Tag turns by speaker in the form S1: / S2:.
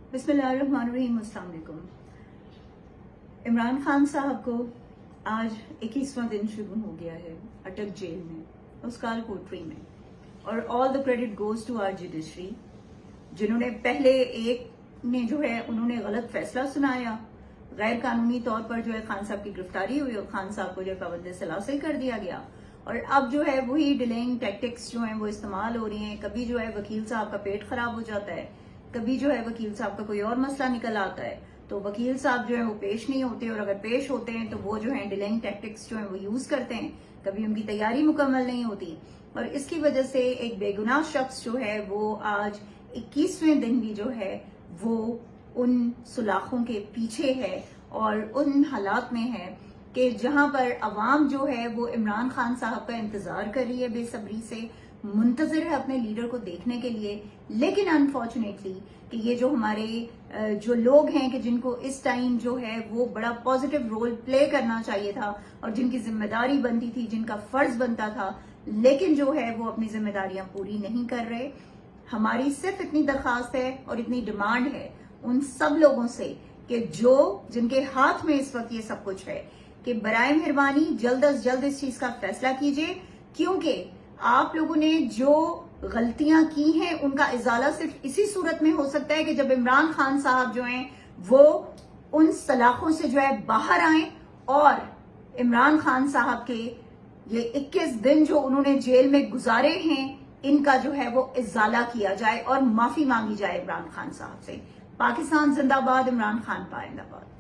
S1: बिस्मिल्लाहिर्रहमानिर्रहीम। अस्सलाम वालेकुम। इमरान खान साहब को आज 21वां दिन शुरू हो गया है अटक जेल में, उसकाल कोटरी में, और all the credit goes to our judiciary, जिन्होंने पहले एक ने जो है उन्होंने गलत फैसला सुनाया, गैर कानूनी तौर पर जो है खान साहब की गिरफ्तारी हुई और खान साहब को जो है पाबंद सलासिल कर दिया गया, और अब जो है वही डिलेइंग टैक्टिक्स जो है वो इस्तेमाल हो रही हैं। कभी जो है वकील साहब का पेट खराब हो जाता है, कभी जो है वकील साहब का कोई और मसला निकल आता है, तो वकील साहब जो है वो पेश नहीं होते, और अगर पेश होते हैं तो वो जो है डिलेइंग टैक्टिक्स जो है वो यूज करते हैं। कभी उनकी तैयारी मुकम्मल नहीं होती, और इसकी वजह से एक बेगुनाह शख्स जो है वो आज 21वें दिन भी जो है वो उन सुलाखों के पीछे है और उन हालात में है कि जहां पर अवाम जो है वो इमरान खान साहब का इंतजार कर रही है, बेसब्री से मुंतजिर है अपने लीडर को देखने के लिए। लेकिन अनफॉर्चुनेटली कि ये जो हमारे जो लोग हैं कि जिनको इस टाइम जो है वो बड़ा पॉजिटिव रोल प्ले करना चाहिए था और जिनकी जिम्मेदारी बनती थी, जिनका फर्ज बनता था, लेकिन जो है वो अपनी जिम्मेदारियां पूरी नहीं कर रहे। हमारी सिर्फ इतनी दरखास्त है और इतनी डिमांड है उन सब लोगों से कि जिनके हाथ में इस वक्त ये सब कुछ है कि बराए मेहरबानी जल्द अज जल्द इस चीज का फैसला कीजिए, क्योंकि आप लोगों ने जो गलतियां की हैं उनका इजाला सिर्फ इसी सूरत में हो सकता है कि जब इमरान खान साहब जो हैं वो उन सलाखों से जो है बाहर आए और इमरान खान साहब के ये 21 दिन जो उन्होंने जेल में गुजारे हैं इनका जो है वो इजाला किया जाए और माफी मांगी जाए इमरान खान साहब से। पाकिस्तान जिंदाबाद, इमरान खान पाइंदाबाद।